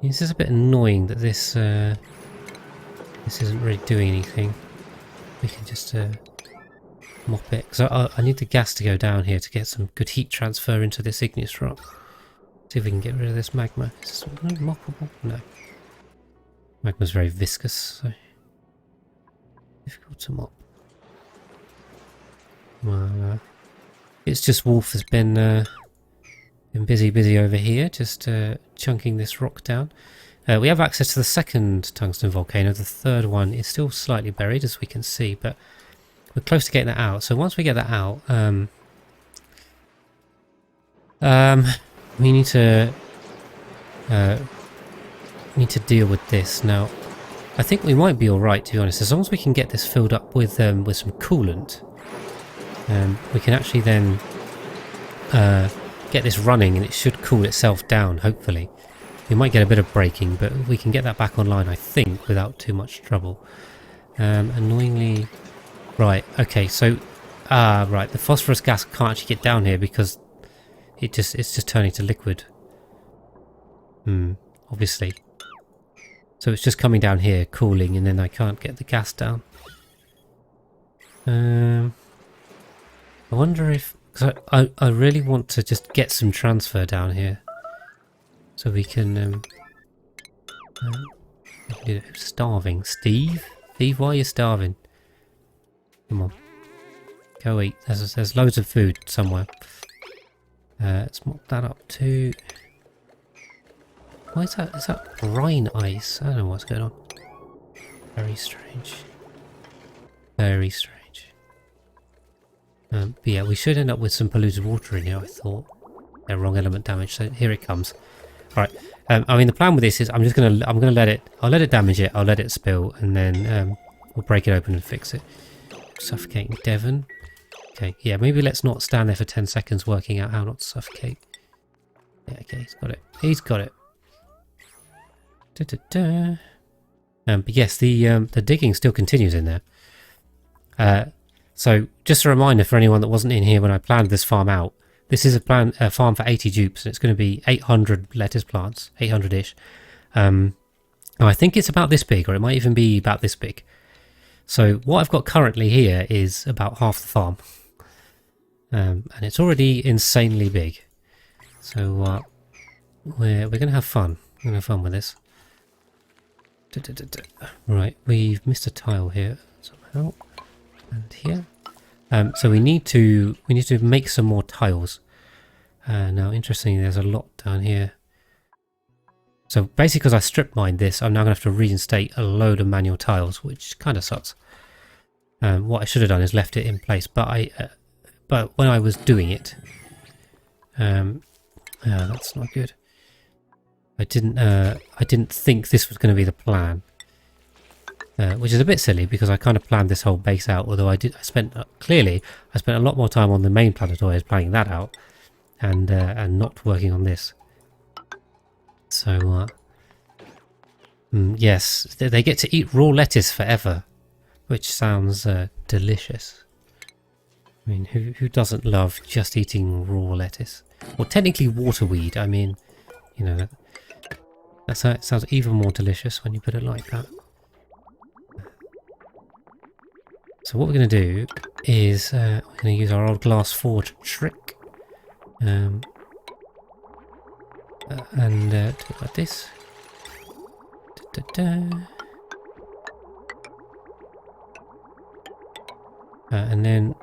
This is a bit annoying that this this isn't really doing anything. We can just mop it. So I need the gas to go down here to get some good heat transfer into this igneous rock. See if we can get rid of this magma. Is this moppable? No. Magma's very viscous, so difficult to mop. Well, it's just Wolf has been busy over here, just chunking this rock down. We have access to the second tungsten volcano. The third one is still slightly buried, as we can see, but we're close to getting that out. So once we get that out, we need to deal with this. Now, I think we might be all right, to be honest, as long as we can get this filled up with some coolant. We can actually then get this running, and it should cool itself down, hopefully. We might get a bit of braking, but we can get that back online, I think, without too much trouble. Annoyingly... Right, okay, so... right, the phosphorus gas can't actually get down here because it's just turning to liquid. Obviously. So it's just coming down here, cooling, and then I can't get the gas down. I wonder if... Because I really want to just get some transfer down here. So we can... starving. Steve? Steve, why are you starving? Come on. Go eat. There's loads of food somewhere. Let's mop that up too. Why is that? Is that brine ice? I don't know what's going on. Very strange. Very strange. But yeah, we should end up with some polluted water in here, I thought. Yeah, wrong element damage, so here it comes. Alright, I mean the plan with this is I'm gonna let it, I'll let it damage it, I'll let it spill, and then we'll break it open and fix it. Suffocating Devon. Okay, yeah, maybe let's not stand there for 10 seconds working out how not to suffocate. Yeah, okay, he's got it. He's got it. Da, da, da. But yes, the digging still continues in there. So just a reminder for anyone that wasn't in here when I planned this farm out, this is a farm for 80 dupes, and it's going to be 800 lettuce plants, 800-ish. I think it's about this big, or it might even be about this big. So what I've got currently here is about half the farm. And it's already insanely big. So we're going to have fun. We're going to have fun with this. Right, we've missed a tile here somehow. And here. So we need to make some more tiles. Now, interestingly, there's a lot down here. So basically, because I strip mined this, I'm now going to have to reinstate a load of manual tiles, which kind of sucks. What I should have done is left it in place, but but when I was doing it, that's not good. I didn't think this was going to be the plan. Which is a bit silly because I kind of planned this whole base out, although I spent a lot more time on the main planetoids planning that out and not working on this. So yes, they get to eat raw lettuce forever, which sounds delicious. I mean, who doesn't love just eating raw lettuce? Or technically waterweed, I mean, you know, that sounds even more delicious when you put it like that. So what we're going to do is we're going to use our old glass forge trick and do it like this. Da, da, da. And then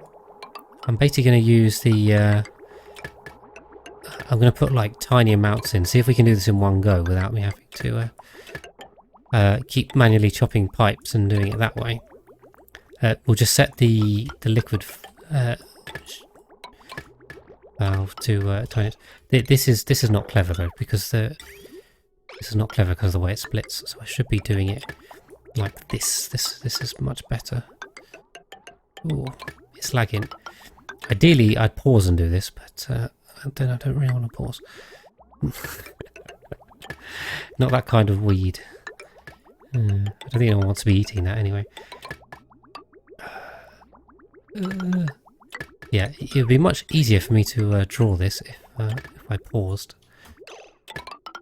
I'm basically going to use the I'm going to put like tiny amounts in, see if we can do this in one go without me having to keep manually chopping pipes and doing it that way. We'll just set the liquid valve to tiny. This is not clever though, because this is not clever because of the way it splits. So I should be doing it like this. This is much better. Ooh, it's lagging. Ideally, I'd pause and do this, but I don't really want to pause. Not that kind of weed. I don't think anyone wants to be eating that anyway. Yeah, it would be much easier for me to draw this if I paused.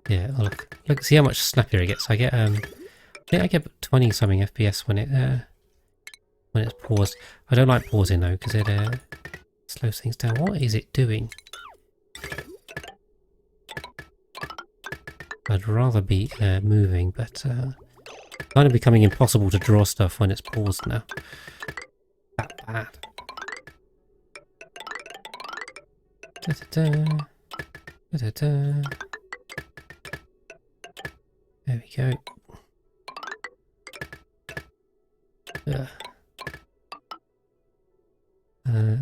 Yeah, oh, look, see how much snappier it gets. I get I think I get 20 something FPS when it's paused. I don't like pausing though because it slows things down. What is it doing? I'd rather be moving, but kind of becoming impossible to draw stuff when it's paused now. That bad. Da -da -da. Da -da -da. There we go.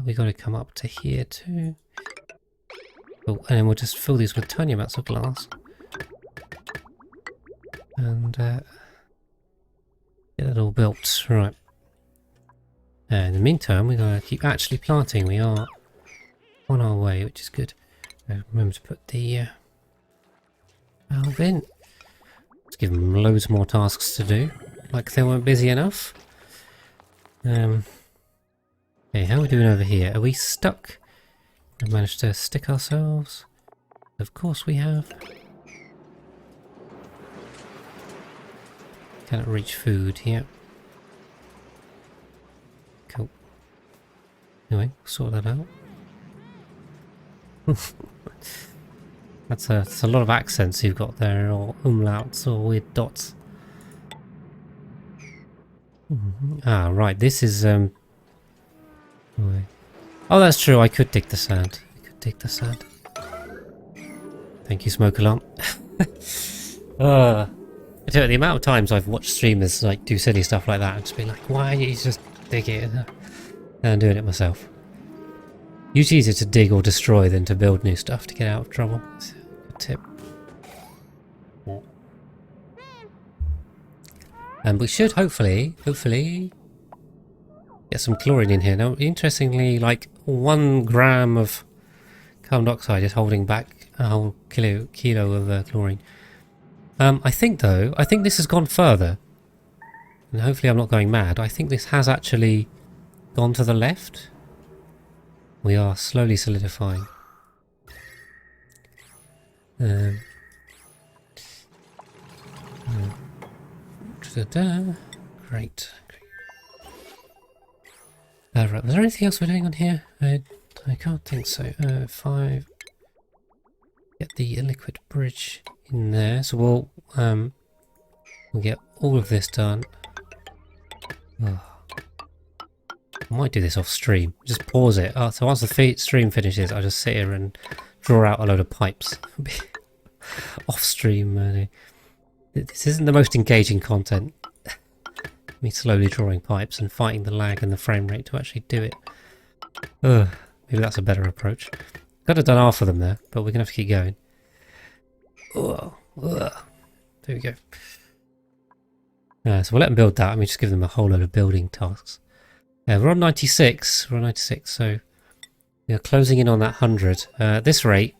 We got to come up to here too. Oh, and then we'll just fill these with tiny amounts of glass. And get it all built. Right. In the meantime, we're going to keep actually planting. We are on our way, which is good. Remember to put the valve in. Let's give them loads more tasks to do. Like they weren't busy enough. Okay, how are we doing over here? Are we stuck? We managed to stick ourselves? Of course we have. Cannot reach food here. Cool. Anyway, sort that out. That's a lot of accents you've got there, or umlauts, or weird dots. Ah, right, this is, oh, that's true, I could dig the sand. I could dig the sand. Thank you, smoke alarm. I tell you, the amount of times I've watched streamers, like, do silly stuff like that, and just be like, why don't you just dig it? And I'm doing it myself. Usually easier to dig or destroy than to build new stuff to get out of trouble. It's a good tip. And we should hopefully get some chlorine in here. Now, interestingly, like 1 gram of carbon dioxide is holding back a whole kilo of chlorine. I think this has gone further. And hopefully I'm not going mad. I think this has actually gone to the left. We are slowly solidifying. Great. Right, was there anything else we're doing on here? I can't think so. 5. Get the liquid bridge in there. So we'll get all of this done. Oh. I might do this off stream. Just pause it. Oh, so once the stream finishes, I'll just sit here and draw out a load of pipes. Off stream. This isn't the most engaging content. Me slowly drawing pipes and fighting the lag and the frame rate to actually do it. Maybe that's a better approach. Could have done half of them there, but we're going to have to keep going. There we go. So we'll let them build that. Let me just give them a whole load of building tasks. We're on 96. We're on 96, so we are closing in on that 100. This rate,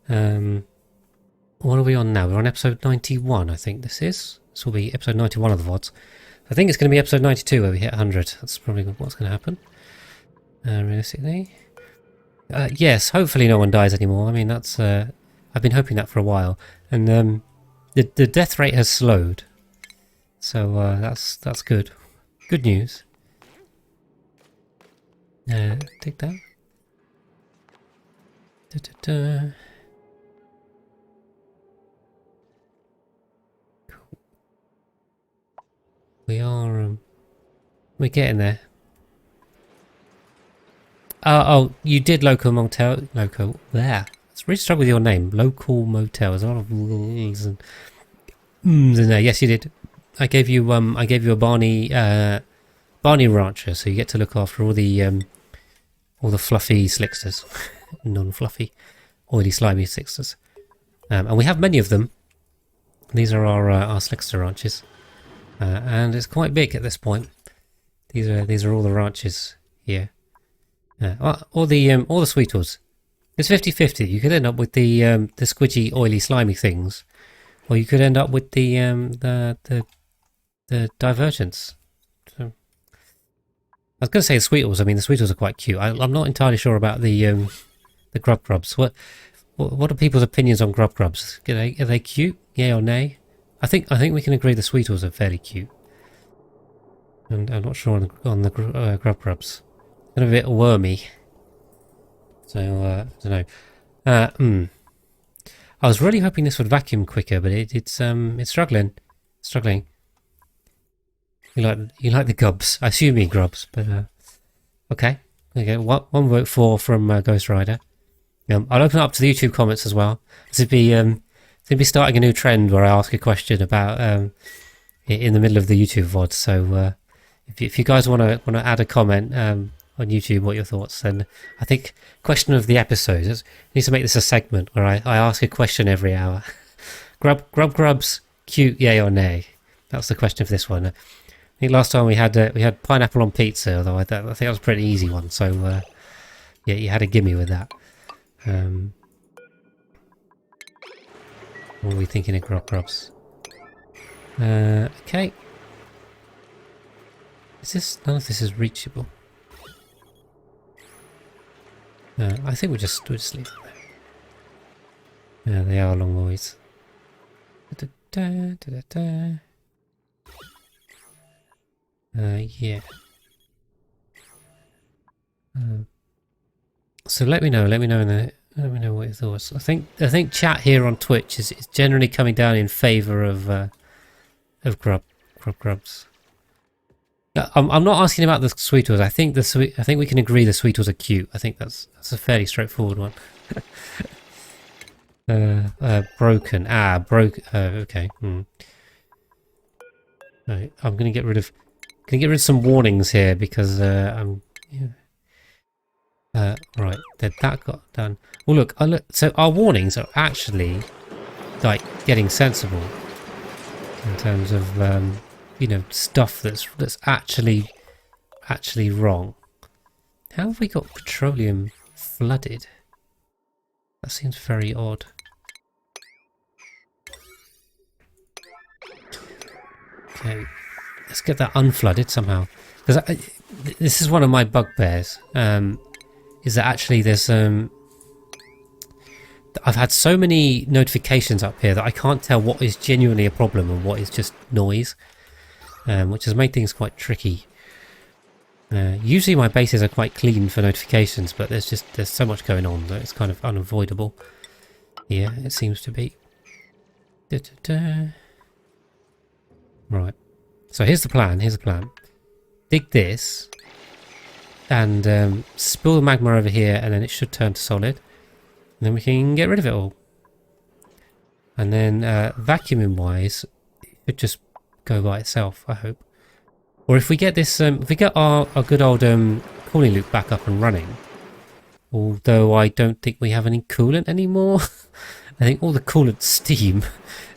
what are we on now? We're on episode 91, I think this is. This will be episode 91 of the VODs. I think it's going to be episode 92 where we hit 100. That's probably what's going to happen. Realistically. Yes, hopefully no one dies anymore. I mean, that's... I've been hoping that for a while. And the death rate has slowed. So that's good. Good news. Take that. Cool. We are we're getting there. Oh, you did local motel. Local there. It's really struggle with your name. Local motel. There's a lot of l's and in there. Yes, you did. I gave you a Barney rancher, so you get to look after all the fluffy slicksters, non-fluffy, oily, slimy slicksters, and we have many of them. These are our slickster ranches, and it's quite big at this point. These are all the ranches here. All the sweetles. It's 50-50. You could end up with the squidgy, oily, slimy things, or you could end up with the divergents. So, I was going to say the sweetles. I mean, the sweetles are quite cute. I'm not entirely sure about the grubs. What are people's opinions on grubs? Are they cute? Yay or nay? I think we can agree the Sweetles are fairly cute. And I'm not sure on the grubs. They're a bit wormy. So I don't know. I was really hoping this would vacuum quicker, but it's struggling. Struggling. You like the gubs. I assume you mean grubs, but okay. Okay, one vote from Ghost Rider. I'll open it up to the YouTube comments as well. This would be starting a new trend where I ask a question about in the middle of the YouTube VOD. So if you guys want to add a comment on YouTube, what your thoughts, then I think question of the episode. I need to make this a segment where I ask a question every hour. Grubs, cute, yay or nay? That's the question for this one. I think last time we had pineapple on pizza, although I think that was a pretty easy one. So yeah, you had a gimme with that. What are we thinking of grubs? Okay. None of this is reachable. I think we'll just leave it there. Yeah, they are a long ways. Yeah. So let me know what your thoughts. I think chat here on Twitch is generally coming down in favour of grubs. I'm not asking about the Sweetles. I think we can agree the Sweetles are cute. I think that's a fairly straightforward one. Broken. Okay. Right, I'm gonna get rid of some warnings here because right, that got done. Well, look. So our warnings are actually like getting sensible in terms of stuff that's actually wrong. How have we got petroleum flooded? That seems very odd. Okay, let's get that unflooded somehow. Because this is one of my bugbears. Is that actually there's I've had so many notifications up here that I can't tell what is genuinely a problem and what is just noise, which has made things quite tricky. Usually my bases are quite clean for notifications, but there's so much going on that it's kind of unavoidable. Yeah, it seems to be. Right. So here's the plan. Dig this and spill the magma over here, and then it should turn to solid. And then we can get rid of it all. And then vacuuming wise, it should just go by itself, I hope. Or if we get this, if we get our good old cooling loop back up and running, although I don't think we have any coolant anymore. I think all the coolant's steam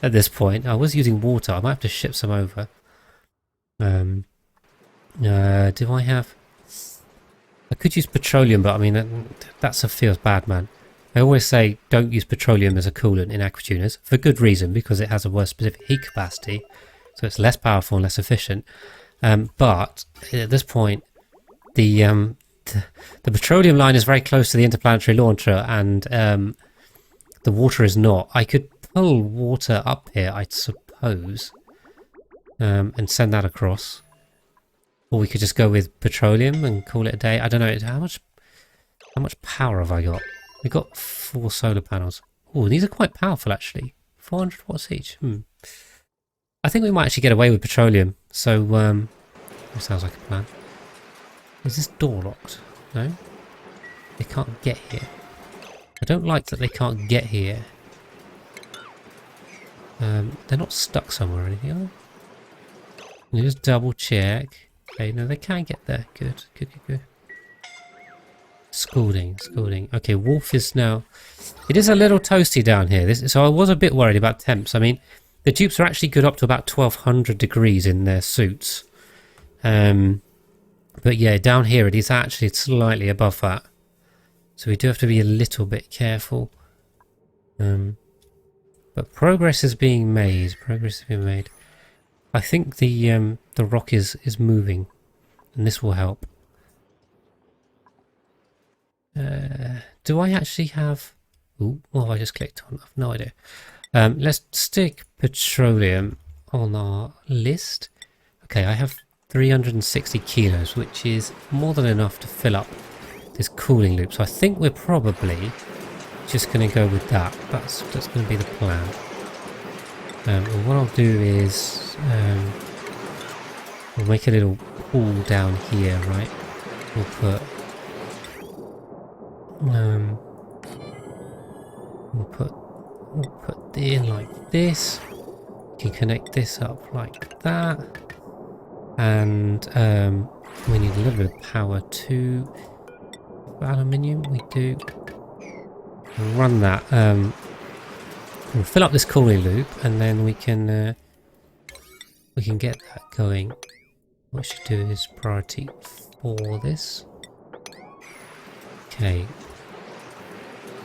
at this point. I was using water. I might have to ship some over. Do I have... I could use petroleum, but I mean, that feels bad, man. I always say don't use petroleum as a coolant in aquatuners, for good reason, because it has a worse specific heat capacity, so it's less powerful and less efficient. But at this point, the petroleum line is very close to the interplanetary launcher, and the water is not. I could pull water up here, I suppose, and send that across. Or we could just go with petroleum and call it a day. I don't know how much power have I got? We got 4 solar panels. Oh, these are quite powerful actually. 400 watts each. I think we might actually get away with petroleum. So that sounds like a plan. Is this door locked? No? They can't get here. I don't like that they can't get here. They're not stuck somewhere or anything, are they? Let me just double check. Okay, no, they can get there. Good. Scalding. Okay, Wolf is now... It is a little toasty down here. So I was a bit worried about temps. I mean, the dupes are actually good up to about 1200 degrees in their suits. But yeah, down here it is actually slightly above that. So we do have to be a little bit careful. But progress is being made. I think the rock is moving, and this will help. Do I actually have... Ooh, what have I just clicked on? I've no idea. Let's stick petroleum on our list. Okay, I have 360 kilos, which is more than enough to fill up this cooling loop. So I think we're probably just going to go with that. That's going to be the plan. Well, what I'll do is we'll make a little pool down here, right? We'll put we'll put it in like this. You can connect this up like that, and we need a little bit of power to aluminium. We do. We'll run that. We'll fill up this cooling loop, and then we can get that going. What we should do is priority for this. Okay.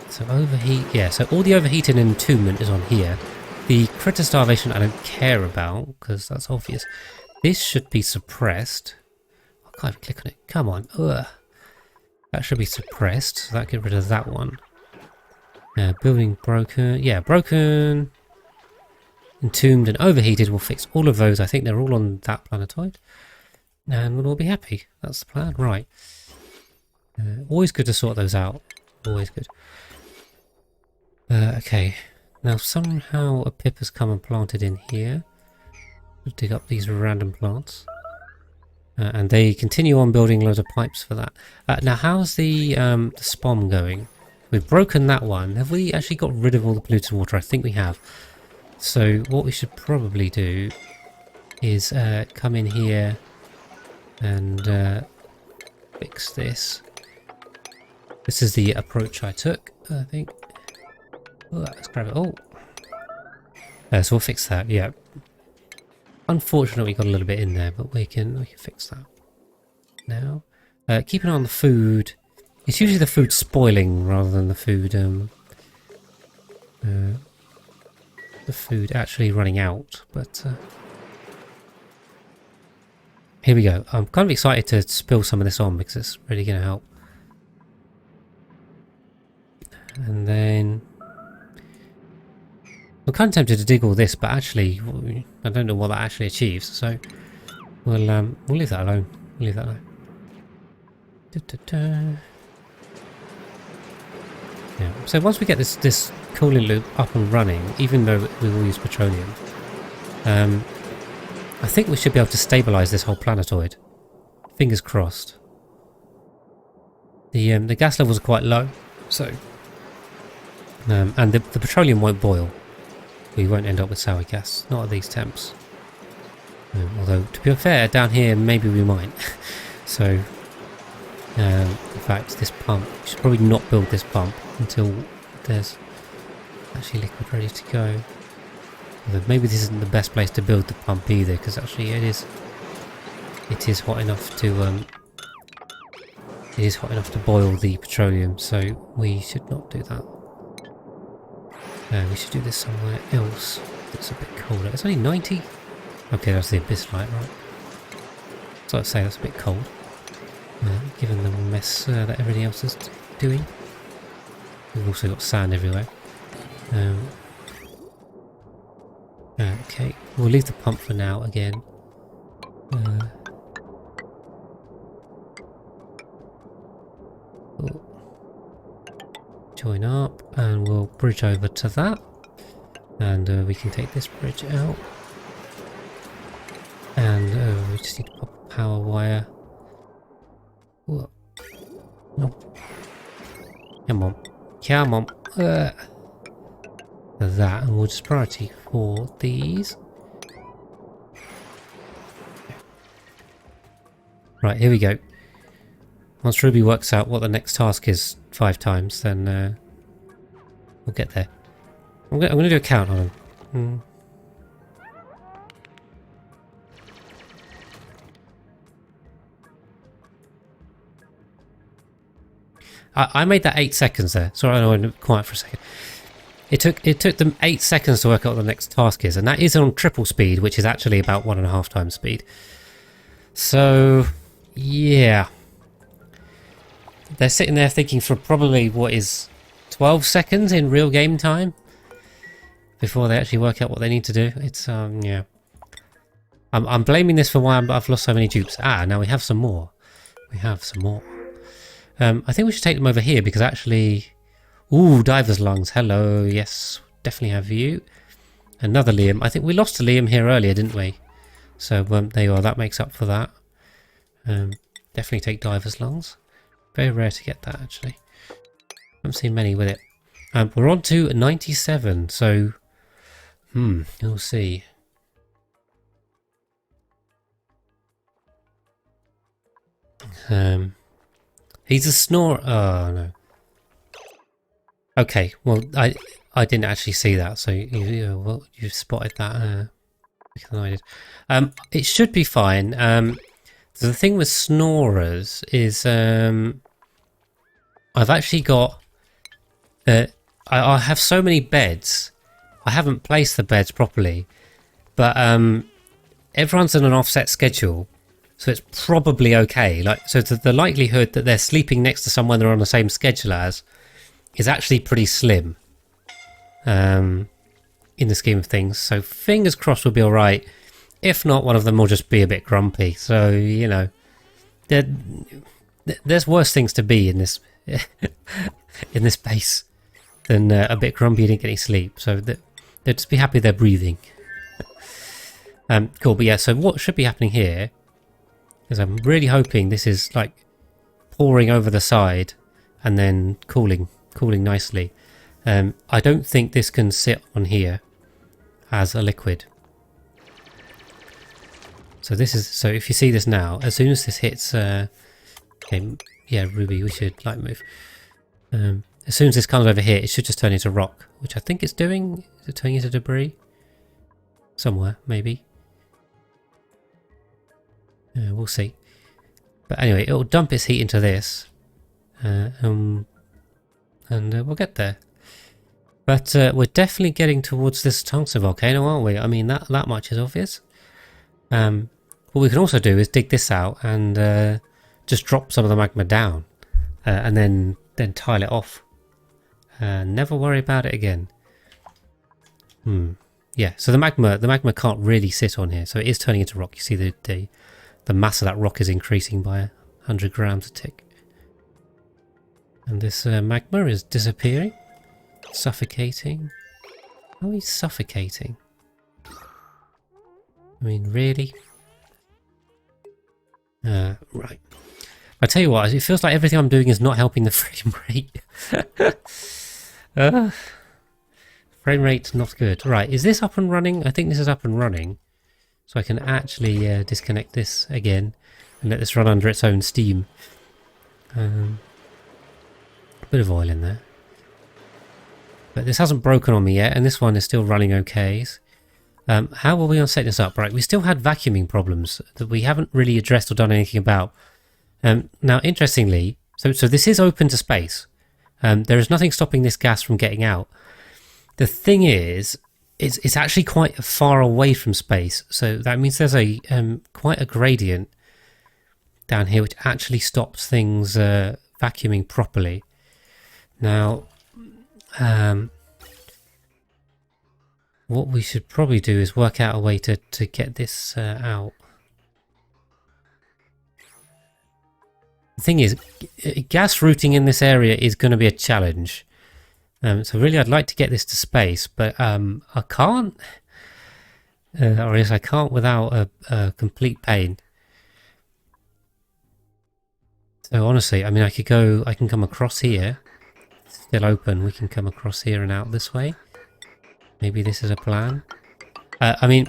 So overheat, yeah, so all the overheating and entombment is on here. The critter starvation I don't care about, because that's obvious. This should be suppressed. I can't even click on it. Come on. Ugh. That should be suppressed, so that get rid of that one. Building broken. Yeah, broken, entombed and overheated will fix all of those. I think they're all on that planetoid. And we'll all be happy. That's the plan. Right. Always good to sort those out. Always good. Okay. Now somehow a pip has come and planted in here. We'll dig up these random plants. And they continue on building loads of pipes for that. Now how's the SPOM going? We've broken that one. Have we actually got rid of all the polluted water? I think we have. So what we should probably do is come in here and fix this. This is the approach I took, I think. Oh, let's grab it all. So we'll fix that, yeah. Unfortunately, we got a little bit in there, but we can fix that now. Keep an eye on the food. It's usually the food spoiling rather than the food actually running out. But here we go. I'm kind of excited to spill some of this on because it's really going to help. And then I'm kind of tempted to dig all this, but actually I don't know what that actually achieves. So we'll leave that alone. We'll leave that alone. Yeah. So once we get this cooling loop up and running, even though we will use petroleum, I think we should be able to stabilize this whole planetoid. Fingers crossed. The gas levels are quite low, so and the petroleum won't boil. We won't end up with sour gas, not at these temps. Although, to be fair, down here maybe we might. So, in fact, this pump, we should probably not build this pump until there's actually liquid ready to go. Although maybe this isn't the best place to build the pump either, because actually it is hot enough to boil the petroleum. So we should not do that. We should do this somewhere else that's a bit colder. It's only 90. Okay, that's the abyss light, right? So I'd say that's a bit cold, given the mess that everything else is doing. We've also got sand everywhere. Okay, we'll leave the pump for now again. Join up, and we'll bridge over to that, and we can take this bridge out, and we just need to pop a power wire. Whoa. No. Come on, that, and we'll just priority for these. Right, here we go. Once Ruby works out what the next task is 5 times, then we'll get there. I'm going to do a count on them. I made that 8 seconds there. Sorry, I went quiet for a second. It took them 8 seconds to work out what the next task is, and that is on triple speed, which is actually about 1.5 times speed. So, yeah. They're sitting there thinking for probably what is 12 seconds in real game time before they actually work out what they need to do. It's, yeah. I'm blaming this for why I've lost so many dupes. Ah, now we have some more. We have some more. I think we should take them over here because actually... Ooh, diver's lungs. Hello. Yes, definitely have you. Another Liam. I think we lost a Liam here earlier, didn't we? So there you are. That makes up for that. Definitely take diver's lungs. Very rare to get that, actually. Haven't seen many with it. We're on to 97, so... we'll see. He's a snore. Oh no. Okay, well I didn't actually see that, so you spotted that quicker than I did. It should be fine. So the thing with snorers is I've actually got I have so many beds. I haven't placed the beds properly, but everyone's on an offset schedule. So it's probably okay. Like, so the likelihood that they're sleeping next to someone they're on the same schedule as is actually pretty slim in the scheme of things. So fingers crossed we'll be alright. If not, one of them will just be a bit grumpy. So, you know, there's worse things to be in this in this base than a bit grumpy and didn't get any sleep. So they'll just be happy they're breathing. Cool, but yeah, so what should be happening here is I'm really hoping this is like pouring over the side and then cooling nicely. I don't think this can sit on here as a liquid. So this is, so if you see this now, as soon as this hits, okay, yeah, Ruby, we should light move. As soon as this comes over here, it should just turn into rock, which I think it's doing. Is it turning into debris? Somewhere, maybe. We'll see. But anyway, it'll dump its heat into this. And we'll get there. But we're definitely getting towards this tungsten volcano, aren't we? I mean, that much is obvious. What we can also do is dig this out and just drop some of the magma down. And then tile it off. Never worry about it again. Yeah, so the magma can't really sit on here. So it is turning into rock. You see the mass of that rock is increasing by 100 grams a tick. And this magma is disappearing. Suffocating. Oh, he's suffocating. I mean, really? Right. I tell you what, it feels like everything I'm doing is not helping the frame rate. Frame rate not good. Right, is this up and running? I think this is up and running. So I can actually disconnect this again and let this run under its own steam. A bit of oil in there. But this hasn't broken on me yet, and this one is still running okay. How are we on setting this up? Right, we still had vacuuming problems that we haven't really addressed or done anything about. Now, interestingly, so this is open to space. There is nothing stopping this gas from getting out. The thing is, it's actually quite far away from space, so that means there's a quite a gradient down here which actually stops things vacuuming properly. Now, what we should probably do is work out a way to get this out. The thing is, gas routing in this area is going to be a challenge. So really I'd like to get this to space, but I can't. Or yes, I can't without a complete pain. So honestly, I mean, I can come across here. It's still open, we can come across here and out this way. Maybe this is a plan. I mean,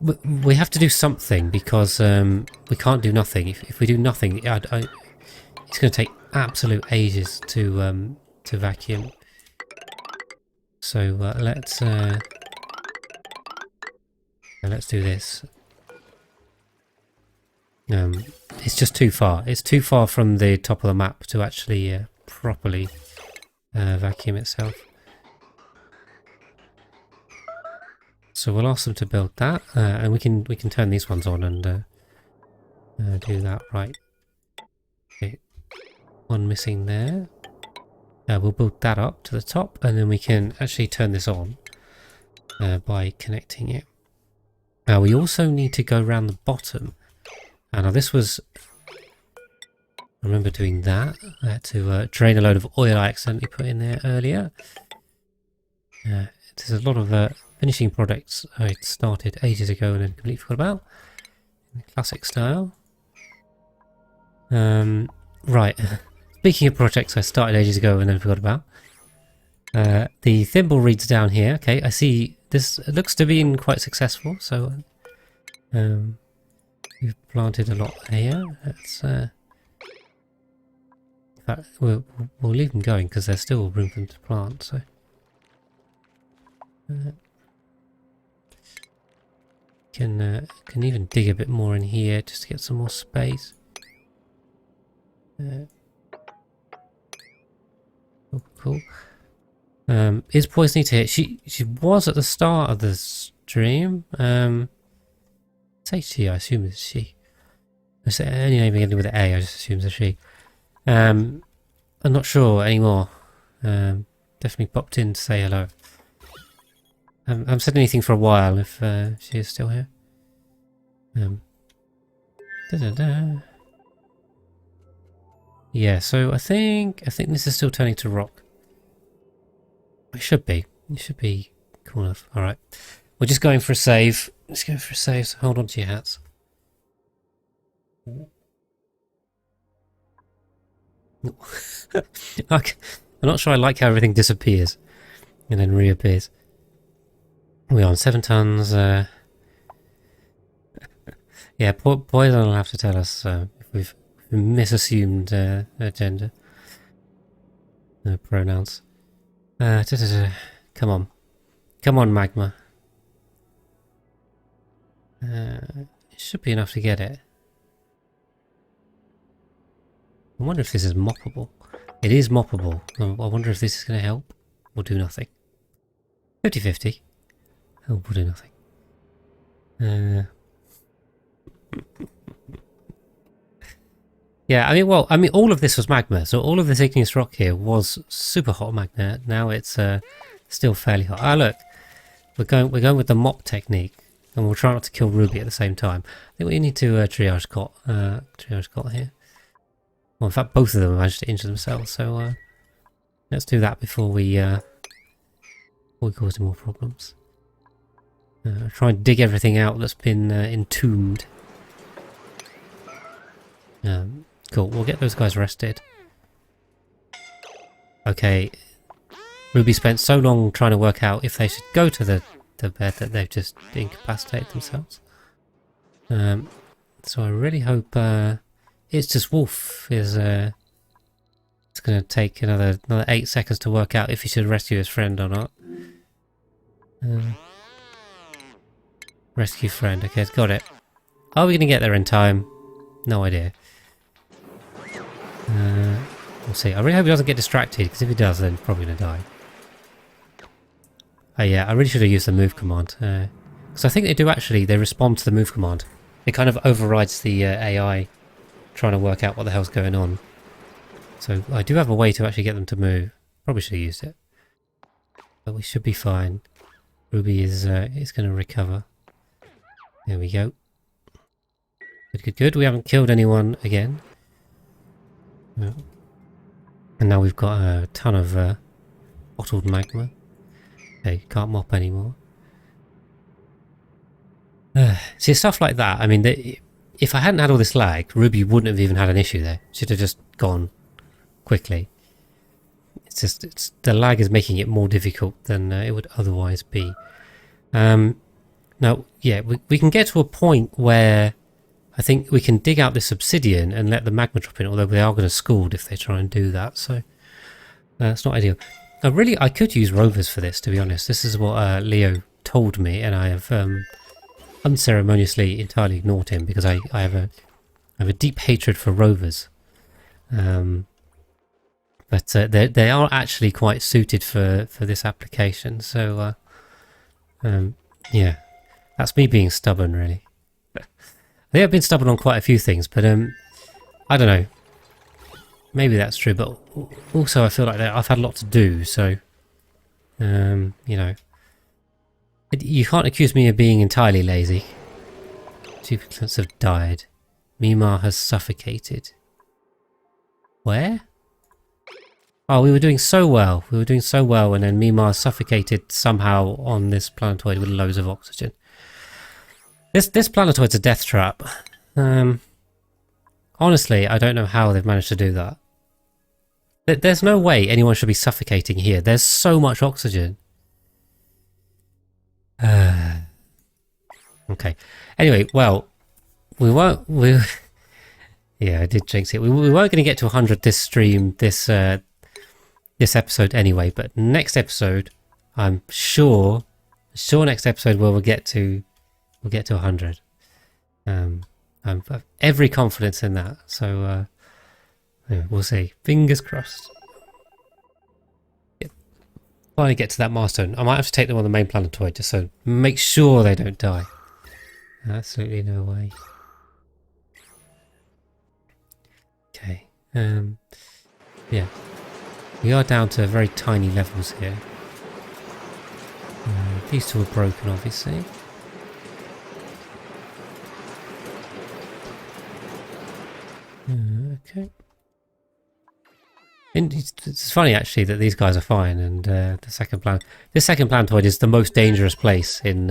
we have to do something because we can't do nothing. If we do nothing, it's going to take absolute ages to vacuum. So let's do this. It's just too far. It's too far from the top of the map to actually properly vacuum itself. So we'll ask them to build that, and we can turn these ones on and do that. Right. Okay. One missing there. We'll build that up to the top, and then we can actually turn this on by connecting it. We also need to go around the bottom. Now this was... I remember doing that. I had to drain a load of oil I accidentally put in there earlier. There's a lot of finishing projects I started ages ago and then completely forgot about. In classic style. Right. Speaking of projects I started ages ago and then forgot about. The thimble reads down here. Okay, I see this looks to be quite successful, so we've planted a lot here. That's in fact, we'll leave them going because there's still room for them to plant. So can even dig a bit more in here just to get some more space. Cool. Is Poison need to hit? She was at the start of the stream. Say she, I assume it's she. I say any name beginning with an A, I just assume it's a she. I'm not sure anymore. Definitely popped in to say hello. I haven't said anything for a while if she is still here. Yeah, so I think this is still turning to rock. It should be. It should be cool enough. Alright. We're just going for a save. Let's go for a save, so hold on to your hats. I'm not sure I like how everything disappears and then reappears. We're on 7 tons. Yeah, Poison will have to tell us if we've misassumed gender. Pronouns. Come on. Come on, magma. It should be enough to get it. I wonder if this is moppable. It is moppable. I wonder if this is going to help or do nothing. 50-50. Oh, we'll do nothing. Yeah, I mean, all of this was magma. So all of this igneous rock here was super hot magma. Now it's still fairly hot. Ah, look, we're going with the mop technique, and we'll try not to kill Ruby at the same time. I think we need to triage Cot here. Well, in fact, both of them managed to injure themselves. So let's do that before we cause more problems. Try and dig everything out that's been entombed. Cool, we'll get those guys rested. Okay, Ruby spent so long trying to work out if they should go to the bed that they've just incapacitated themselves. So I really hope It's Just Wolf is it's going to take another 8 seconds to work out if he should rescue his friend or not. Rescue friend, okay, got it. Are we going to get there in time? No idea. We'll see. I really hope he doesn't get distracted, because if he does, then he's probably going to die. Oh yeah, I really should have used the move command. Because I think they do actually, they respond to the move command. It kind of overrides the AI trying to work out what the hell's going on. So I do have a way to actually get them to move. Probably should have used it. But we should be fine. Ruby is going to recover. There we go. Good, good, good. We haven't killed anyone again. No. And now we've got a ton of bottled magma. Okay, can't mop anymore. See, stuff like that. I mean, if I hadn't had all this lag, Ruby wouldn't have even had an issue there. She'd have just gone quickly. It's just, the lag is making it more difficult than it would otherwise be. Now, yeah, we can get to a point where I think we can dig out this obsidian and let the magma drop in, although they are going to scald if they try and do that, so it's not ideal. I could use rovers for this, to be honest. This is what Leo told me, and I have unceremoniously entirely ignored him because I have a deep hatred for rovers. But they are actually quite suited for this application, so yeah, that's me being stubborn, really. I think I've been stubborn on quite a few things, but I don't know. maybe that's true, but also I feel like I've had a lot to do, so you know, you can't accuse me of being entirely lazy. 2 plants have died. Mimar has suffocated. Where? Oh, we were doing so well. We were doing so well, and then Mimar suffocated somehow on this planetoid with loads of oxygen. This planetoid's a death trap. Honestly, I don't know how they've managed to do that. There's no way anyone should be suffocating here. There's so much oxygen. Okay. Anyway, well, yeah, I did jinx it. We weren't going to get to 100 this stream, this episode anyway, but next episode, I'm sure next episode we'll get to 100. I've every confidence in that. So yeah, we'll see. Fingers crossed. Yep. Finally get to that milestone. I might have to take them on the main planetoid just so make sure they don't die. Absolutely no way. Okay. Yeah. We are down to very tiny levels here. These two are broken, obviously. Okay. And it's funny actually that these guys are fine, and this second planetoid is the most dangerous place in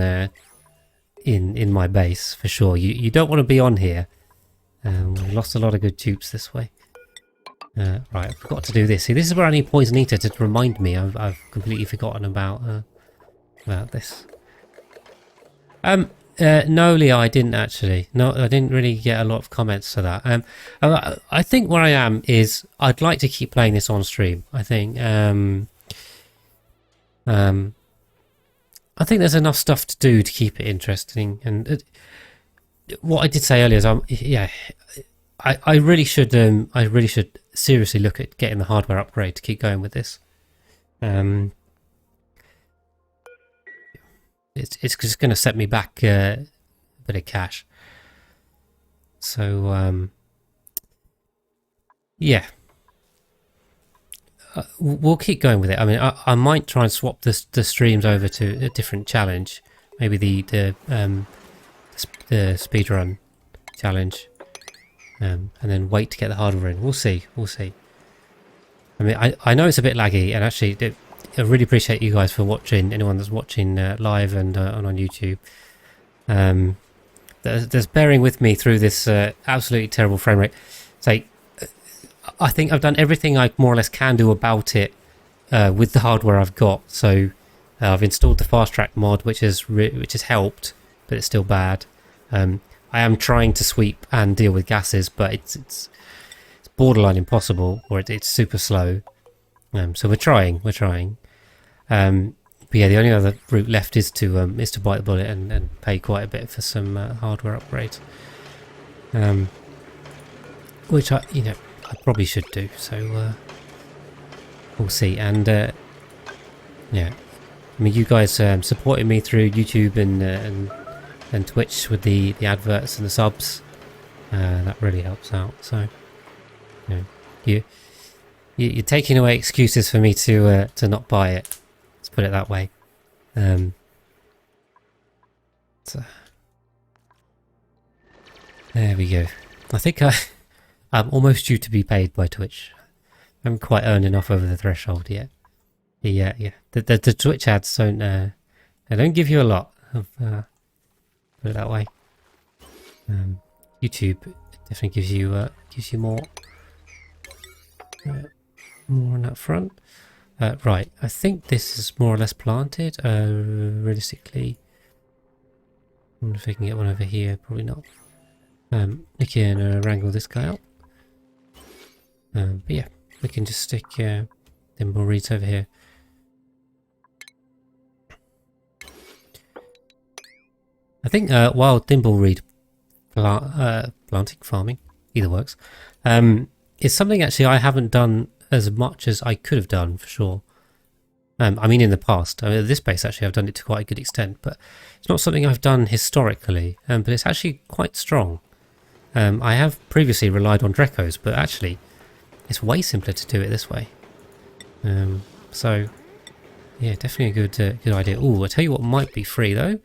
my base for sure. You don't want to be on here. We lost a lot of good dupes this way. Right, I forgot to do this. See, this is where I need Poison Eater to remind me. I've completely forgotten about this. No, Leo, I didn't actually. No, I didn't really get a lot of comments to that. I think where I am is I'd like to keep playing this on stream. I think there's enough stuff to do to keep it interesting. And what I did say earlier is, I really should seriously look at getting the hardware upgrade to keep going with this. It's just going to set me back a bit of cash. So yeah, we'll keep going with it. I mean, I might try and swap the streams over to a different challenge, maybe the speedrun challenge, and then wait to get the hardware in. We'll see. I mean, I know it's a bit laggy, and actually, I really appreciate you guys for watching. Anyone that's watching live and on YouTube, that's bearing with me through this absolutely terrible frame rate. So, I think I've done everything I more or less can do about it with the hardware I've got. So, I've installed the fast track mod, which has helped, but it's still bad. I am trying to sweep and deal with gases, but it's borderline impossible, or it's super slow. So we're trying. But yeah, the only other route left is to bite the bullet and pay quite a bit for some hardware upgrades, which I probably should do. So we'll see. And yeah, I mean, you guys supporting me through YouTube and Twitch with the adverts and the subs, that really helps out. So you're taking away excuses for me to not buy it. Let's put it that way. So there we go. I think I'm almost due to be paid by Twitch. I haven't quite earned enough over the threshold yet. Yeah. The Twitch ads they don't give you a lot of put it that way. YouTube definitely gives you more. More on that front. Right, I think this is more or less planted. Realistically, I wonder if I can get one over here. Probably not. We can wrangle this guy up. But yeah, we can just stick thimble reeds over here. I think wild thimbleweed planting, farming, either works. It's something actually I haven't done as much as I could have done for sure. I mean, in the past, at this base actually I've done it to quite a good extent, but it's not something I've done historically. But it's actually quite strong. I have previously relied on Drecos, but actually It's way simpler to do it this way. So yeah, definitely a good idea. Oh, I tell you what might be free though.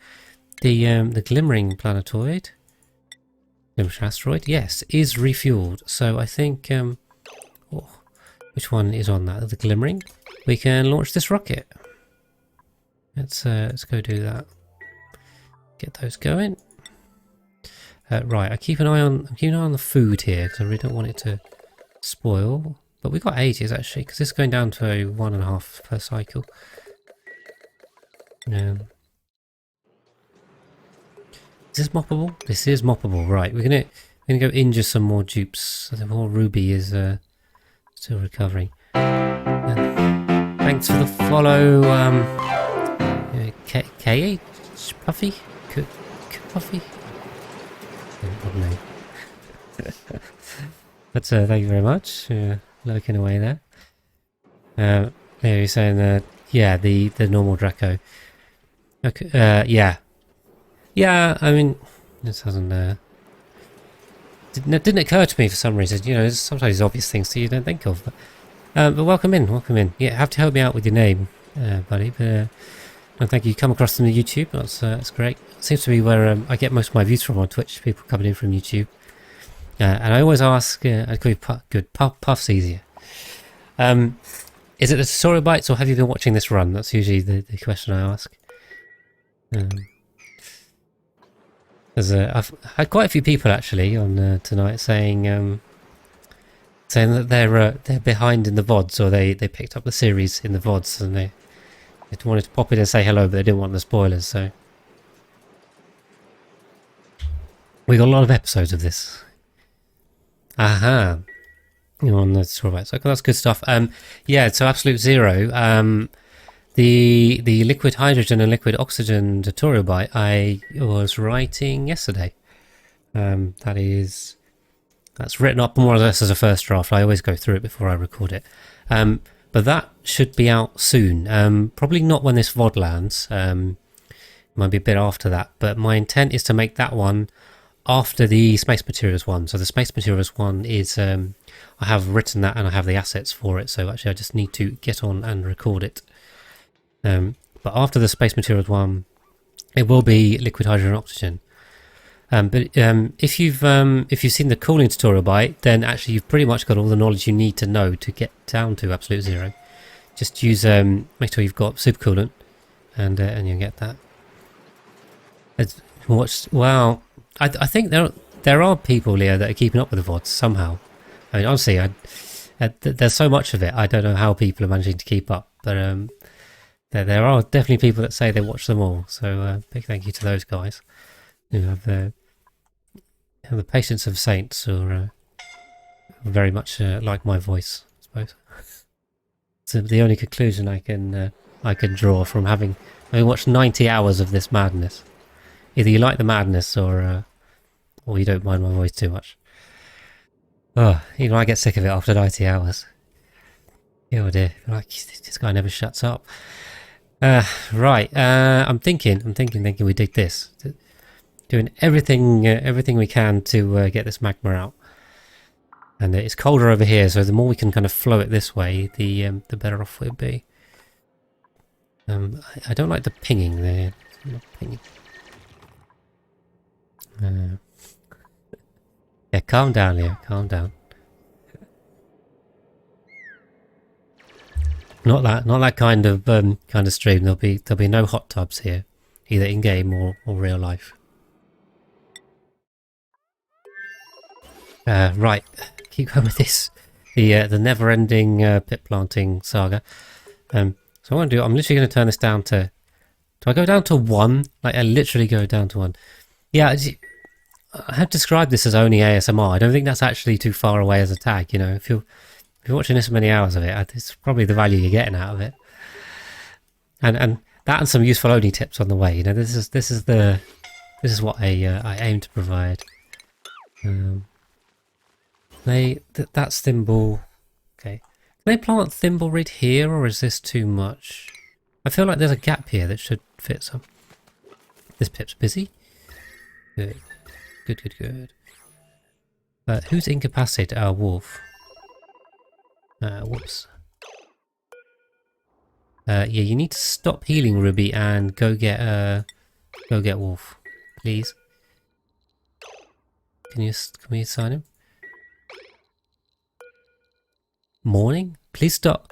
The glimmering planetoid, glimmering asteroid, yes, is refueled. So I think oh, which one is on that? The glimmering. We can launch this rocket. Let's go do that. Get those going. Right, I'm keeping an eye on the food here because I really don't want it to spoil. But we've got ages actually, because this is going down to 1.5 per cycle. Is this moppable? This is moppable. Right, we're gonna go injure some more dupes. The poor Ruby is still recovering. Thanks for the follow, KH Puffy, Puffy. Odd name. But thank you very much. Lurking away there. There you're saying yeah, the normal Draco. Okay. Yeah. I mean, this hasn't. Didn't occur to me for some reason. You know, there's sometimes obvious things that you don't think of. But welcome in. Yeah, have to help me out with your name, buddy. But and thank you. Come across from the YouTube. That's great. Seems to be where I get most of my views from on Twitch. People coming in from YouTube. And I always ask, I call you Puff's easier. Is it the tutorial bites or have you been watching this run? That's usually the question I ask. I've had quite a few people actually on tonight saying that they're behind in the VODs, or they picked up the series in the VODs and they wanted to pop in and say hello, but they didn't want the spoilers. So we got a lot of episodes of this. Aha. You're on the tutorial bites. Okay, that's good stuff. Yeah, so Absolute Zero. The liquid hydrogen and liquid oxygen tutorial bite I was writing yesterday. That's written up more or less as a first draft. I always go through it before I record it. But that should be out soon. Probably not when this VOD lands. Might be a bit after that. But my intent is to make that one after the Space Materials one. So the Space Materials one is, I have written that and I have the assets for it. So actually I just need to get on and record it. But after the Space Materials one, it will be liquid hydrogen and oxygen. But if you've seen the cooling tutorial bite, then actually you've pretty much got all the knowledge you need to know to get down to Absolute Zero. Just use make sure you've got supercoolant, and you'll get that. Well, I think there are people here that are keeping up with the VODs somehow. I mean, honestly, there's so much of it. I don't know how people are managing to keep up, but there are definitely people that say they watch them all. So big thank you to those guys who have the patience of saints, or very much like my voice, I suppose. So the only conclusion I can draw from having watched 90 hours of this madness. Either you like the madness, or you don't mind my voice too much. Oh, even I get sick of it after 90 hours. Oh dear, like this guy never shuts up. Right, I'm thinking we did this. Doing everything we can to get this magma out. And it's colder over here, so the more we can kind of flow it this way, the better off we'll be. I don't like the pinging there. Not pinging. Yeah, calm down, Leo. Calm down. Not that kind of stream. There'll be no hot tubs here, either in game or real life. Right, keep going with this. The never-ending pit planting saga. So what I'm going to do, I'm literally going to turn this down to. Do I go down to 1? Like I literally go down to 1. Yeah, I have described this as only ASMR. I don't think that's actually too far away as a tag. You know, if you're watching this many hours of it, it's probably the value you're getting out of it. And that and some useful only tips on the way. You know, this is what I aim to provide. That's thimble. Okay, can they plant thimbleweed here, or is this too much? I feel like there's a gap here that should fit some. This pip's busy. Good. Who's incapacitated? Our wolf. Whoops. Yeah, you need to stop healing, Ruby, and go get Wolf, please. Can we assign him? Morning? Please stop.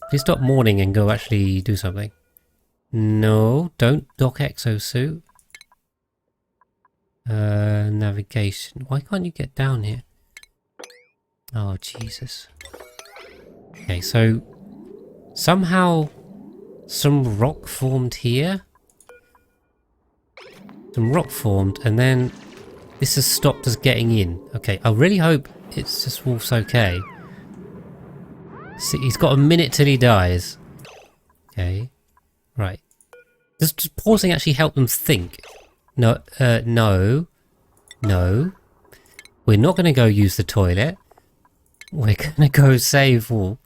Please stop mourning and go actually do something. No, don't dock exosuit. Navigation. Why can't you get down here? Oh, Jesus. Okay, so somehow some rock formed here. Some rock formed, and then this has stopped us getting in. Okay, I really hope it's just Wolf's okay. See, he's got a minute till he dies. Okay, right. Does pausing actually help them think? No, no. We're not going to go use the toilet. We're going to go save Wolf.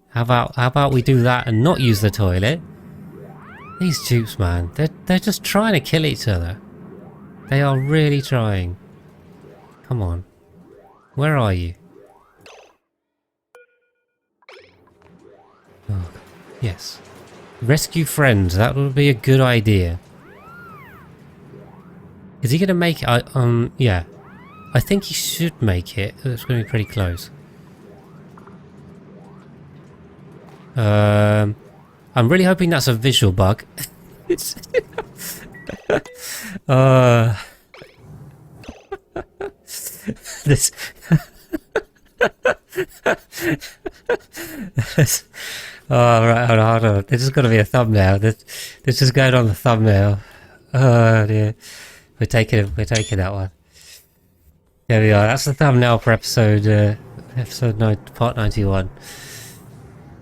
How about we do that and not use the toilet? These dupes, man, they're just trying to kill each other. They are really trying. Come on. Where are you? Oh, yes. Rescue friends, that would be a good idea. Is he going to make it? Yeah. I think he should make it. It's going to be pretty close. I'm really hoping that's a visual bug. It's this oh, right, hold on. This is going to be a thumbnail. This is going on the thumbnail. Oh dear. We're taking that one. There we are. That's the thumbnail for episode 9, part 91.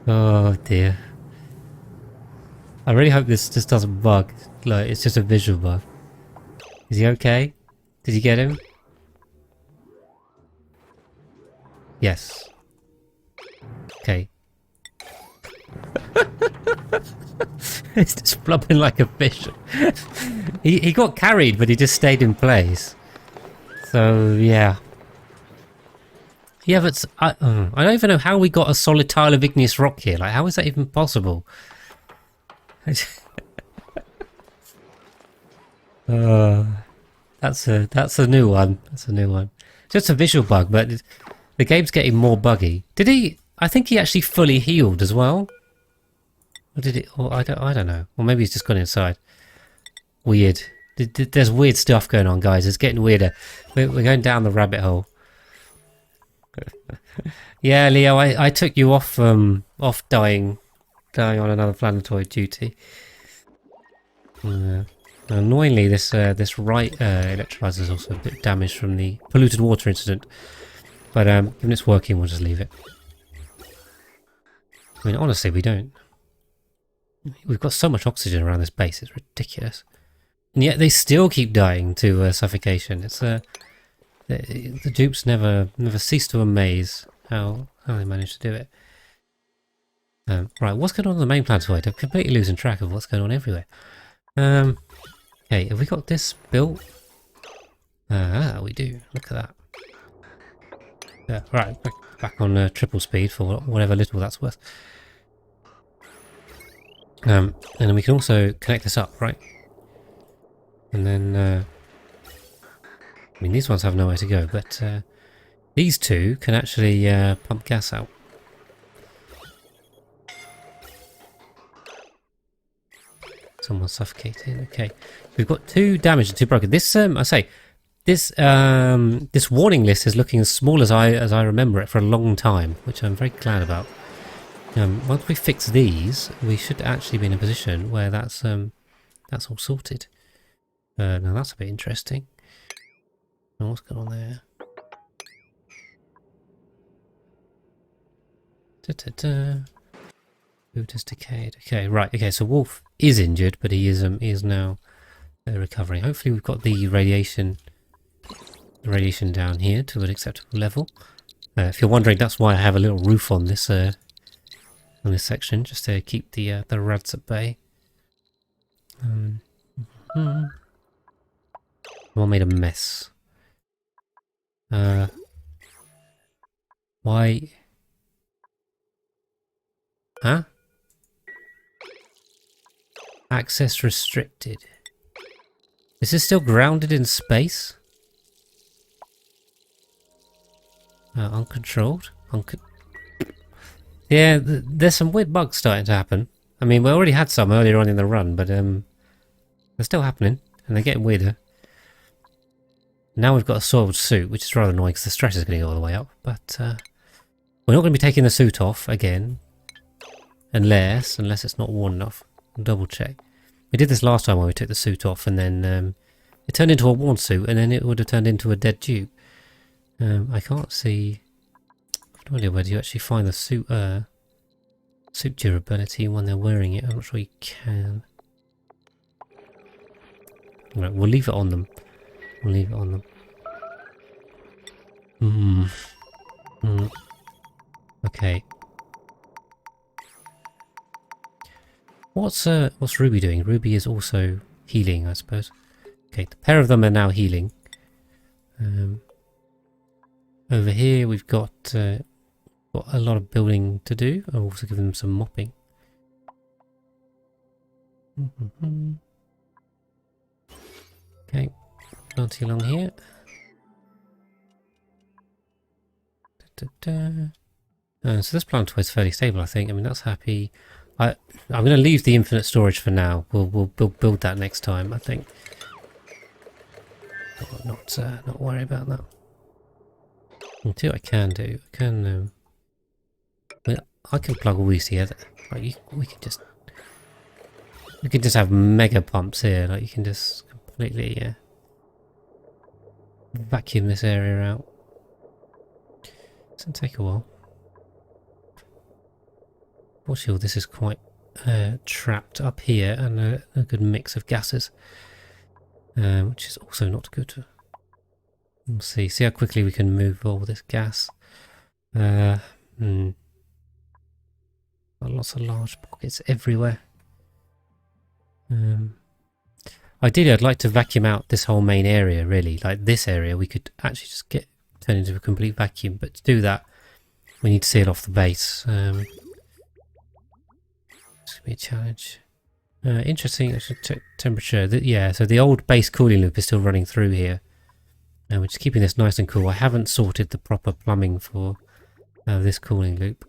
Oh dear. I really hope this just doesn't bug. Like, it's just a visual bug. Is he okay? Did you get him? Yes. Okay. It's just flopping like a fish. He got carried, but he just stayed in place. So, yeah. Yeah, but I don't even know how we got a solid tile of igneous rock here. Like, how is that even possible? That's a new one. That's a new one. Just a visual bug, but the game's getting more buggy. Did he? I think he actually fully healed as well. Or did it? Or I don't know. Or maybe he's just gone inside. Weird. There's weird stuff going on, guys. It's getting weirder. We're going down the rabbit hole. Yeah, Leo, I took you off dying on another planetoid duty. Annoyingly, this right electrolyzer is also a bit damaged from the polluted water incident. But given it's working, we'll just leave it. I mean, honestly, we don't. We've got so much oxygen around this base; it's ridiculous. And yet they still keep dying to suffocation. It's the dupes never cease to amaze how they manage to do it. Right, what's going on the main planetoid? I'm completely losing track of what's going on everywhere. Okay, have we got this built? We do. Look at that. Right, back on triple speed for whatever little that's worth. And then we can also connect this up, right? And then, I mean, these ones have nowhere to go, but these two can actually pump gas out. Someone's suffocating. Okay, we've got 2 damaged and 2 broken. This, I say, this warning list is looking as small as I remember it for a long time, which I'm very glad about. Once we fix these, we should actually be in a position where that's all sorted. Now that's a bit interesting. Now what's going on there? Food has decayed. Okay, right. Okay, so Wolf is injured, but he is now recovering. Hopefully, we've got the radiation down here to an acceptable level. If you're wondering, that's why I have a little roof on this section, just to keep the rats at bay. Well, made a mess. Why Huh? Access restricted. Is this still grounded in space? Uncontrolled? Yeah, there's some weird bugs starting to happen. I mean, we already had some earlier on in the run, but they're still happening, and they're getting weirder. Now we've got a soiled suit, which is rather annoying because the stress is going to go all the way up. But we're not going to be taking the suit off again, unless it's not worn enough. I'll double check. We did this last time when we took the suit off, and then it turned into a worn suit, and then it would have turned into a dead dupe. I can't see. I don't know whether you actually find the suit durability when they're wearing it. I'm not sure you can. Right, we'll leave it on them. We'll leave it on them. Okay. What's Ruby doing? Ruby is also healing, I suppose. Okay, the pair of them are now healing. Over here we've got a lot of building to do. I'll also give them some mopping. Okay, not too long here. So this plant is fairly stable, I think. I mean, that's happy. I'm going to leave the infinite storage for now. We'll build that next time, I think. Not worry about that. I'll see what I can do. I can plug all these together. Like we can just have mega pumps here. Like you can just completely vacuum this area out. It's gonna take a while. Fortunately, this is quite trapped up here, and a good mix of gases, which is also not good. We'll see how quickly we can move all this gas. Got lots of large pockets everywhere. Ideally, I'd like to vacuum out this whole main area, really. Like this area, we could actually just turn into a complete vacuum. But to do that, we need to seal off the base. It's going to be a challenge. Interesting, temperature. Yeah, so the old base cooling loop is still running through here. We're just keeping this nice and cool. I haven't sorted the proper plumbing for this cooling loop.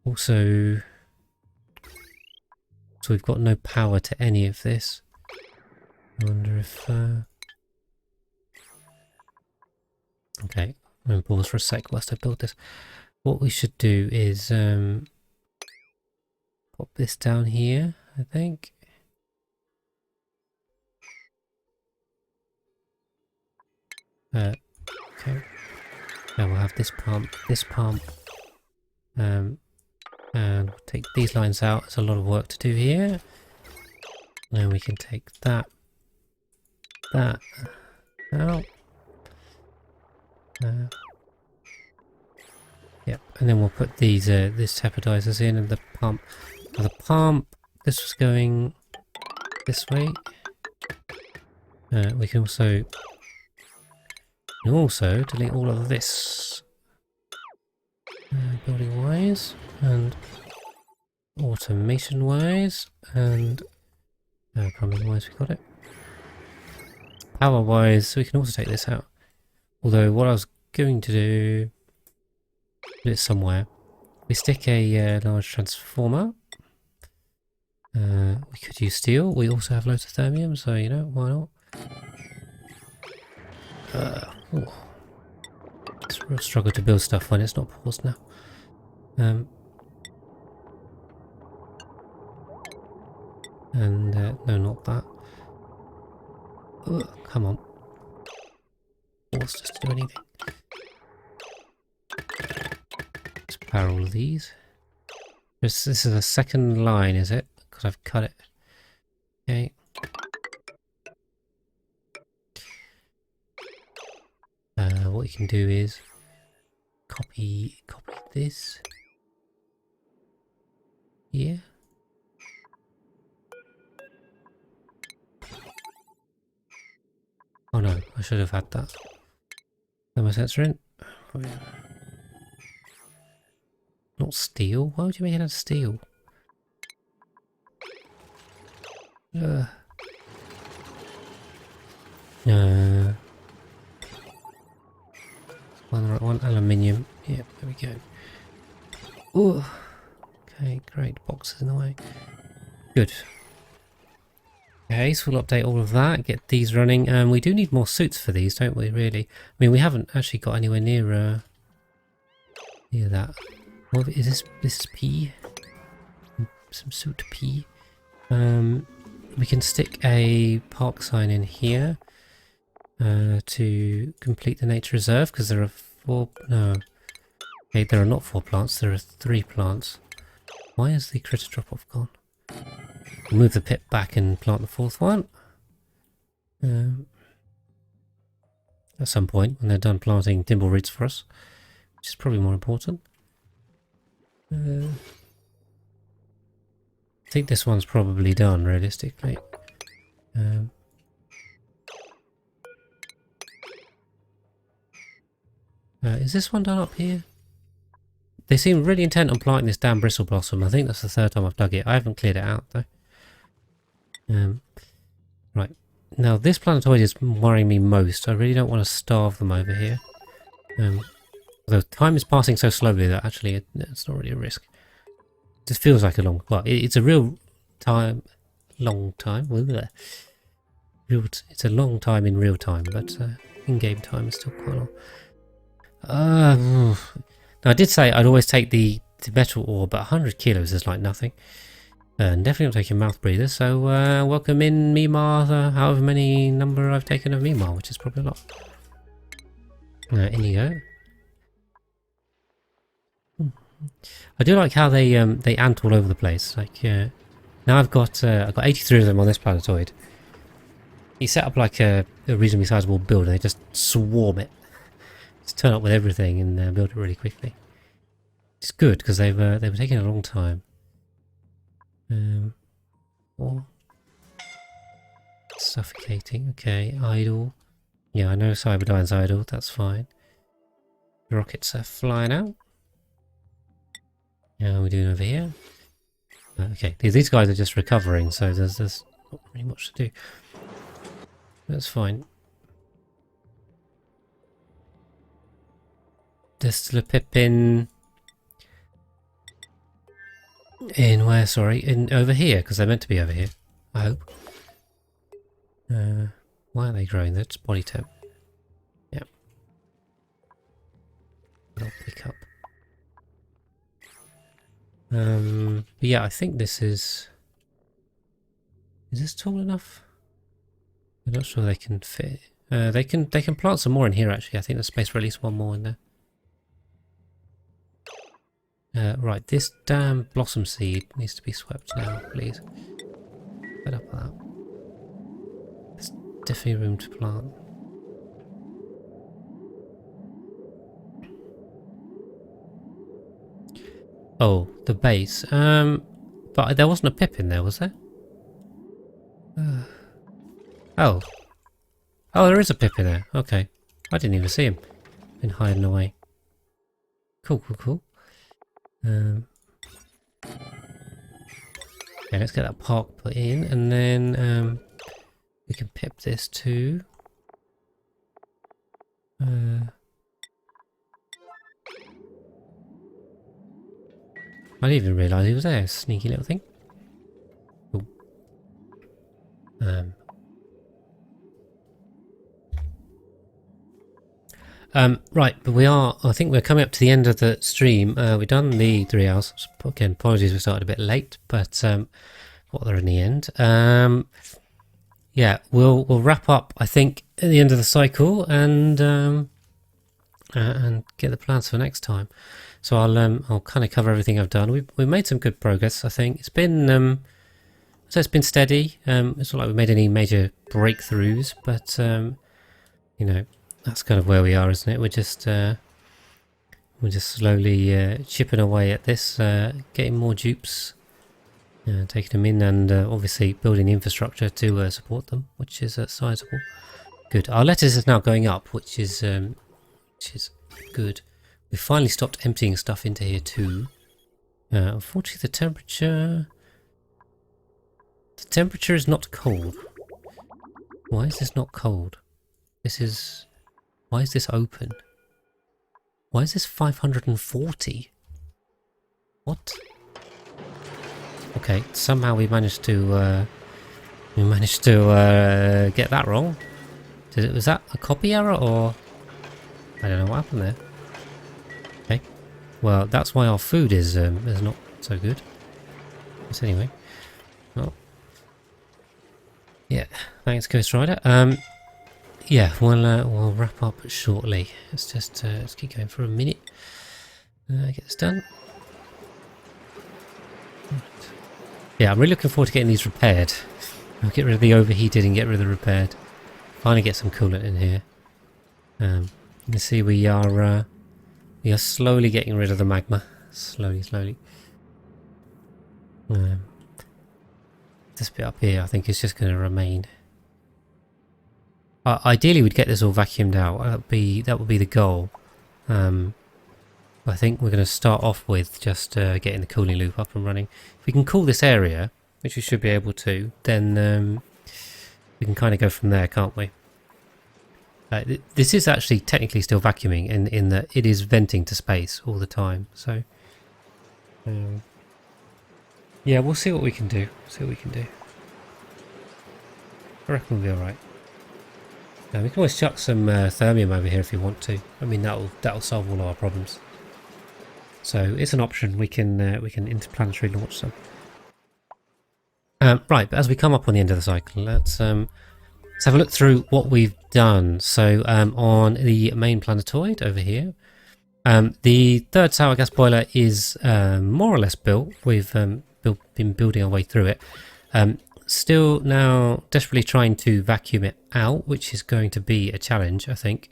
Also, so we've got no power to any of this. I wonder if... Okay, I'm going to pause for a sec whilst I build this. What we should do is pop this down here, I think. Okay. Now we'll have this pump, and we'll take these lines out. There's a lot of work to do here. Now we can take that out. Yep, and then we'll put these this tapidizers in, and the pump. Now the pump, this was going this way. We can also delete all of this building wise and automation wise and plumbing wise. We got it. Power wise, we can also take this out. Although what I was going to do, put it somewhere. We stick a large transformer. We could use steel. We also have loads of thermium, so you know, why not? It's a real struggle to build stuff when it's not paused now. No, not that. Come on. Force us to do anything. Let's power all of these. This is a second line, is it? Because I've cut it. Okay. What you can do is copy this. Yeah. Oh no, I should have had that. Thermosensor in. not steel. Why would you make it out of steel? One aluminium. Yep, there we go. Ooh. Okay, great. Boxes in the way. Good. Okay, so we'll update all of that, get these running. We do need more suits for these, don't we, really? I mean, we haven't actually got anywhere near that. What is this? This is P? Some suit P. We can stick a park sign in here to complete the nature reserve, because there are 4... No. Okay, there are not 4 plants, there are 3 plants. Why is the critter drop-off gone? Move the pit back and plant the 4th one. At some point when they're done planting dimble roots for us, which is probably more important. I think this one's probably done realistically. Is this one done up here? They seem really intent on planting this damn bristle blossom. I think that's the 3rd time I've dug it. I haven't cleared it out though. Right, now this planetoid is worrying me most. I really don't want to starve them over here. Although time is passing so slowly that actually it's not really a risk. It just feels like a long... Well, it's a real time... Long time? It's a long time in real time, but in-game time is still quite long. Now I did say I'd always take the metal ore, but 100 kilos is like nothing. And definitely not taking mouth breathers, so welcome in Mimar, however many number I've taken of Mimar, which is probably a lot. In you go. I do like how they ant all over the place. Like now I've got 83 of them on this planetoid. You set up like a reasonably sizable build and they just swarm it. Just turn up with everything and build it really quickly. It's good because they were taking a long time. Or suffocating. Okay, idle. Yeah, I know Cyberdyne's idle. That's fine. The rockets are flying out. How are we doing over here? Okay, these guys are just recovering, so there's not really much to do. That's fine. There's still a pip in where? Sorry, in over here, because they're meant to be over here. I hope. Why are they growing? That's body temp. Yep. I'll pick up. But yeah, I think this is... Is this tall enough? I'm not sure they can fit. They can plant some more in here actually. I think there's space for at least one more in there. Right, this damn blossom seed needs to be swept now, please. Fed up with that. There's definitely room to plant. Oh, the base. But there wasn't a pip in there, was there? Oh. Oh, there is a pip in there. Okay. I didn't even see him. Been hiding away. Cool, cool, cool. Okay, let's get that park put in, and then we can pip this too. I didn't even realise he was there, sneaky little thing. Cool. Right, but I think we're coming up to the end of the stream. We've done the 3 hours. Again, apologies we started a bit late, but got there in the end. Yeah, we'll wrap up, I think, at the end of the cycle and get the plans for next time. So I'll kind of cover everything I've done. We've made some good progress, I think. It's been it's been steady. It's not like we've made any major breakthroughs, but you know, that's kind of where we are, isn't it? We're just slowly chipping away at this, getting more dupes, taking them in, and obviously building the infrastructure to support them, which is sizable. Good. Our letters is now going up, which is good. We finally stopped emptying stuff into here too. Unfortunately, the temperature is not cold. Why is this not cold? Why is this open? Why is this 540? What? Okay, somehow we managed to get that wrong. Was that a copy error, or I don't know what happened there. Okay, well that's why our food is not so good. But anyway, well, yeah. Thanks, Ghost Rider. Yeah, we'll wrap up shortly. Let's keep going for a minute. Get this done. Yeah, I'm really looking forward to getting these repaired. I'll get rid of the overheated and get rid of the repaired. Finally get some coolant in here. You can see we are slowly getting rid of the magma. Slowly. This bit up here I think is just going to remain. Ideally we'd get this all vacuumed out. That would be the goal. I think we're going to start off with just getting the cooling loop up and running. If we can cool this area, which we should be able to, then we can kind of go from there, can't we? This is actually technically still vacuuming in that it is venting to space all the time. So, yeah, we'll see what we can do. I reckon we'll be alright. We can always chuck some thermium over here if you want to. I mean, that'll solve all our problems. So it's an option. We can interplanetary launch some. Right, but as we come up on the end of the cycle, let's have a look through what we've done. So on the main planetoid over here, the third sour gas boiler is more or less built. We've been building our way through it. Still now desperately trying to vacuum it out, which is going to be a challenge, I think.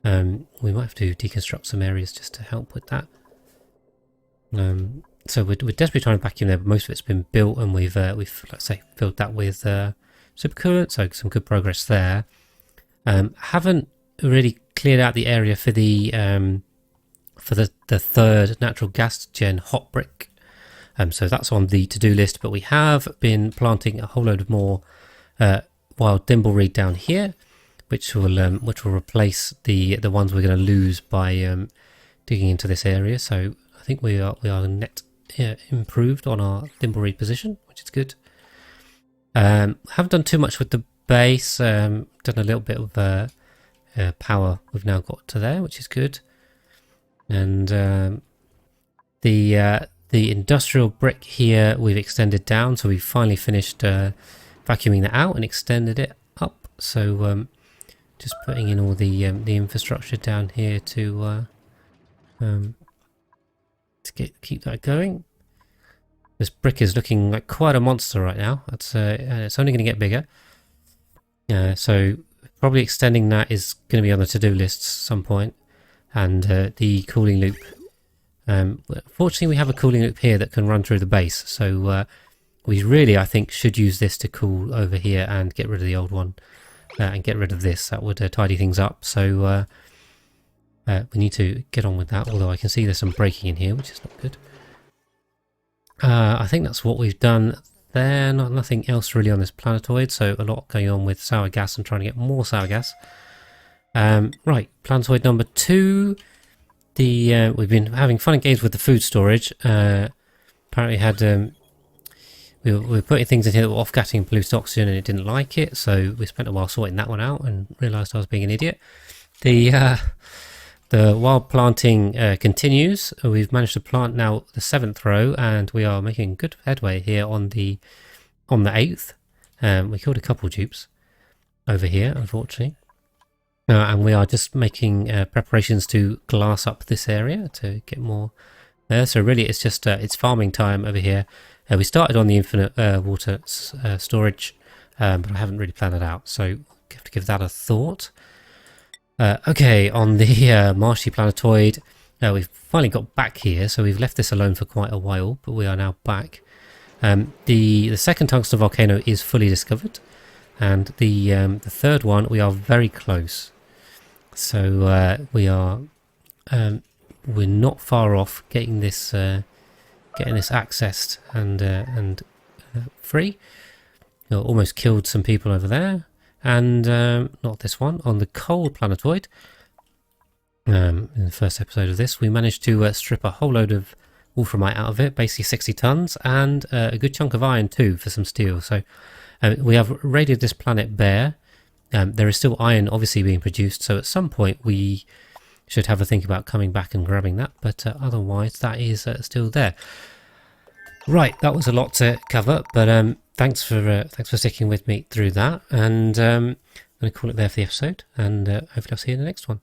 We might have to deconstruct some areas just to help with that. So we're desperately trying to vacuum there, but most of it's been built, and we've let's say filled that with supercoolant, so some good progress there. Haven't really cleared out the area for the third natural gas gen hot brick. So that's on the to-do list, but we have been planting a whole load of more wild thimbleweed down here, which will replace the ones we're going to lose by digging into this area. So I think we are net improved on our thimbleweed position, which is good. Haven't done too much with the base. Done a little bit of power we've now got to there, which is good. And the industrial brick here we've extended down, so we've finally finished vacuuming that out and extended it up. So just putting in all the infrastructure down here to keep that going. This brick is looking like quite a monster right now. It's only going to get bigger. So probably extending that is going to be on the to-do list at some point. And the cooling loop. Fortunately, we have a cooling loop here that can run through the base. So we really, I think, should use this to cool over here and get rid of the old one. And get rid of this. That would tidy things up. So we need to get on with that. Although I can see there's some breaking in here, which is not good. I think that's what we've done there. Nothing else really on this planetoid. So a lot going on with sour gas and trying to get more sour gas. Right, planetoid number 2. We've been having fun and games with the food storage. Apparently had we were putting things in here that were off-gassing and polluted oxygen, and it didn't like it. So we spent a while sorting that one out and realised I was being an idiot. The wild planting continues. We've managed to plant now the 7th row, and we are making good headway here on the 8th. We killed a couple dupes over here, unfortunately. And we are just making preparations to glass up this area to get more there. So really it's just it's farming time over here. We started on the infinite water storage, but I haven't really planned it out. So have to give that a thought. Okay, on the marshy planetoid, we've finally got back here. So we've left this alone for quite a while, but we are now back. The second tungsten volcano is fully discovered. And the third one, we are very close. So we're not far off getting this getting this accessed and free. Almost killed some people over there, and not this one, on the cold planetoid. In the first episode of this, we managed to strip a whole load of wolframite out of it, basically 60 tons, and a good chunk of iron too for some steel. So we have raided this planet bare. There is still iron obviously being produced, so at some point we should have a think about coming back and grabbing that, but otherwise that is still there. Right, that was a lot to cover, but thanks for sticking with me through that, and I'm going to call it there for the episode, and hopefully I'll see you in the next one.